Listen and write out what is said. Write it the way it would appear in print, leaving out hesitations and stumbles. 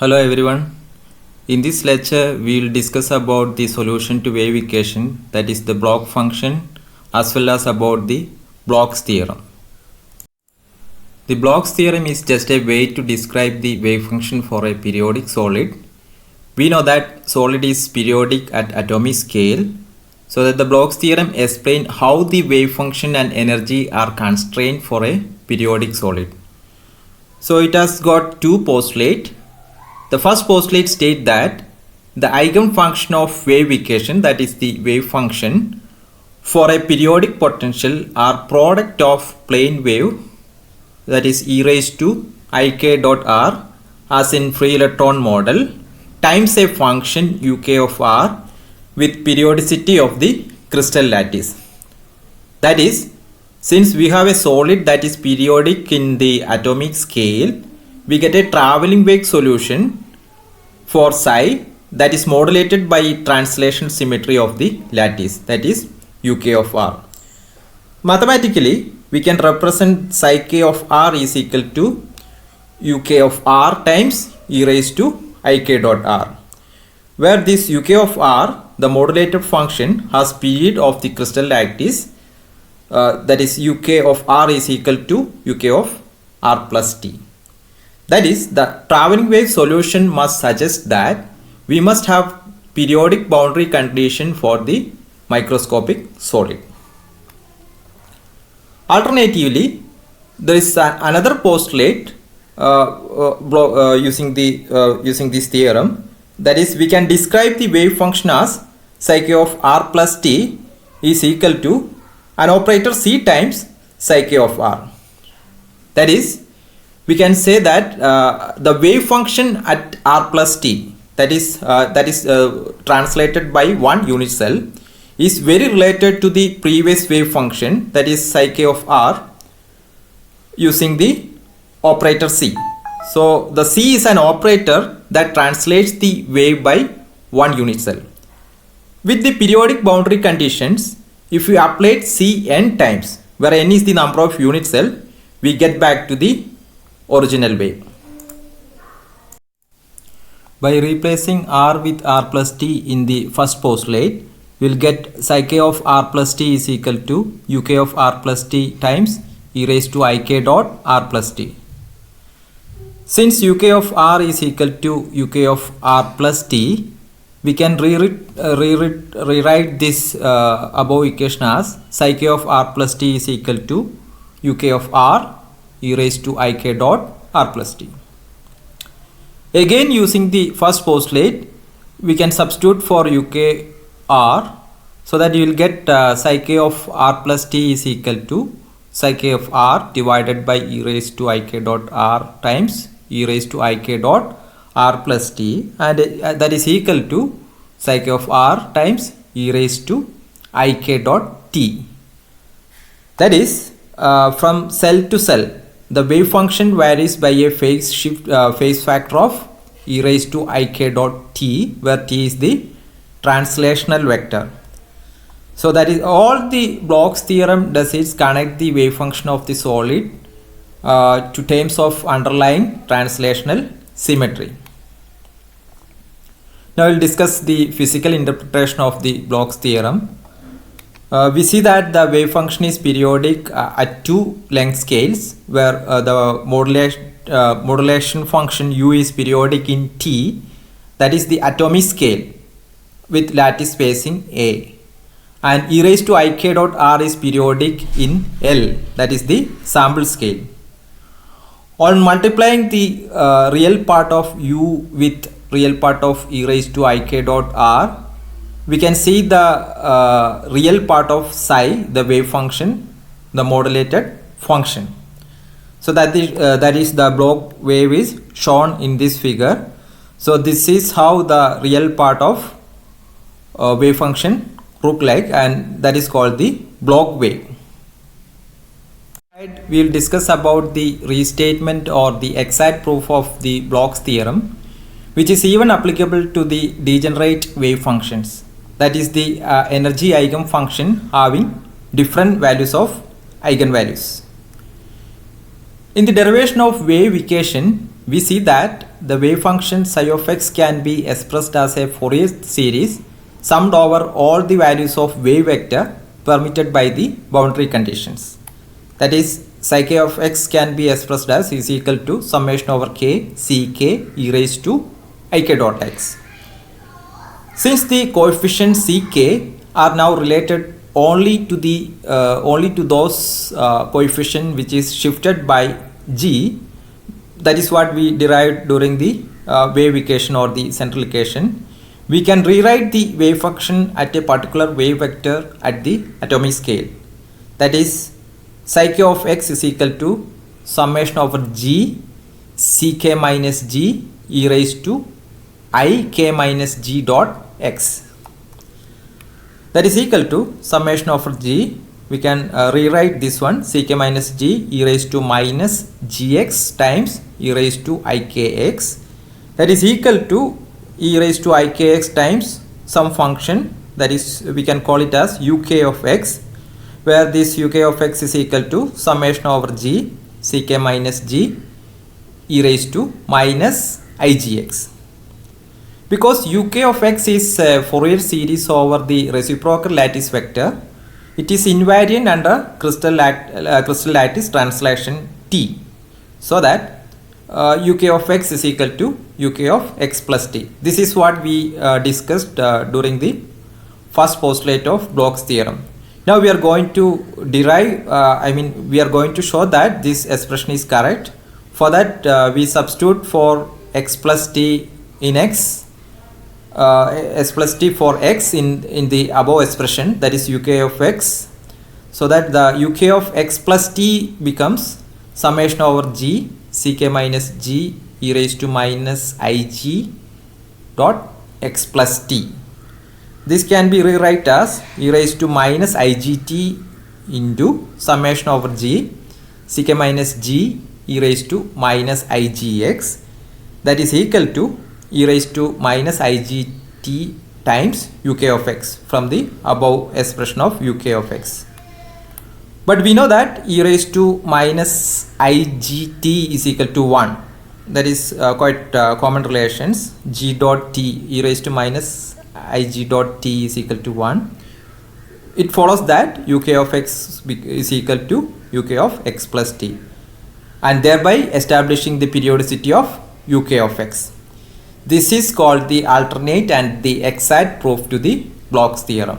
Hello everyone. In this lecture, we will discuss about the solution to wave equation, that is the Bloch function, as well as about the Bloch's theorem. The Bloch's theorem is just a way to describe the wave function for a periodic solid. We know that solid is periodic at atomic scale, so that the Bloch's theorem explains how the wave function and energy are constrained for a periodic solid. So it has got two postulates. The first postulate states that the eigenfunction of wave equation, that is the wave function, for a periodic potential are product of plane wave, that is e raised to ik dot r as in free electron model, times a function uk of r with periodicity of the crystal lattice. That is, since we have a solid that is periodic in the atomic scale, we get a traveling wave solution for psi that is modulated by translational symmetry of the lattice, that is uk of r. Mathematically, we can represent psi k of r is equal to uk of r times e raised to ik dot r, where this uk of r, the modulated function, has period of the crystal lattice, that is uk of r is equal to uk of r plus t. That is, the traveling wave solution must suggest that we must have periodic boundary condition for the microscopic solid. Alternatively, there is another postulate using this theorem. That is, we can describe the wave function as psi k of r plus t is equal to an operator c times psi k of r. That is, we can say that the wave function at r plus t, that is translated by one unit cell, is very related to the previous wave function, that is psi k of r, using the operator c. So the c is an operator that translates the wave by one unit cell. With the periodic boundary conditions, if we apply c n times, where n is the number of unit cell, we get back to the original wave. By replacing r with r plus t in the first postulate, we will get psi k of r plus t is equal to uk of r plus t times e raised to ik dot r plus t. Since uk of r is equal to uk of r plus t, we can rewrite this above equation as psi k of r plus t is equal to uk of r e raised to ik dot r plus t. Again, using the first postulate, we can substitute for uk r, so that you will get psi k of r plus t is equal to psi k of r divided by e raised to ik dot r times e raised to ik dot r plus t, and that is equal to psi k of r times e raised to ik dot t. That is, from cell to cell, the wave function varies by a phase factor of e raised to ik dot t, where t is the translational vector. So that is all the Bloch's theorem does is connect the wave function of the solid to terms of underlying translational symmetry. Now we will discuss the physical interpretation of the Bloch's theorem. We see that the wave function is periodic at two length scales, where the modulation function u is periodic in t, that is the atomic scale, with lattice spacing a, and e raised to ik dot r is periodic in L, that is the sample scale. On multiplying the real part of u with real part of e raised to ik dot r, we can see the real part of psi, the wave function, the modulated function. So that is the Bloch wave is shown in this figure. So this is how the real part of wave function look like, and that is called the Bloch wave. We will discuss about the restatement or the exact proof of the Bloch's theorem, which is even applicable to the degenerate wave functions. That is the energy eigenfunction having different values of eigenvalues. In the derivation of wave equation, we see that the wave function psi of x can be expressed as a Fourier series summed over all the values of wave vector permitted by the boundary conditions. That is, psi k of x can be expressed as is equal to summation over k ck e raised to ik dot x. Since the coefficients ck are now related only to those coefficient which is shifted by g, that is what we derived during the wave equation or the central equation, we can rewrite the wave function at a particular wave vector at the atomic scale. That is, psi k of x is equal to summation over g ck minus g e raised to I k minus g dot x. That is equal to summation over g. We can rewrite this one, ck minus g e raised to minus gx times e raised to ikx. That is equal to e raised to ikx times some function, that is we can call it as uk of x, where this uk of x is equal to summation over g ck minus g e raised to minus igx. Because uk of x is a Fourier series over the reciprocal lattice vector, it is invariant under crystal lattice translation T. So that uk of x is equal to uk of x plus t. This is what we discussed during the first postulate of Bloch's theorem. Now we are going to derive, we are going to show that this expression is correct. For that we substitute for x plus t in x, s plus t for x in the above expression, that is uk of x, so that the uk of x plus t becomes summation over g ck minus g e raised to minus ig dot x plus t. This can be rewrite as e raised to minus igt into summation over g ck minus g e raised to minus igx, that is equal to e raised to minus igt times uk of x from the above expression of uk of x. But we know that e raised to minus igt is equal to 1. That is quite common relations. G dot t e raised to minus ig dot t is equal to 1. It follows that uk of x is equal to uk of x plus t, and thereby establishing the periodicity of uk of x. This is called the alternate and the exact proof to the Bloch's theorem.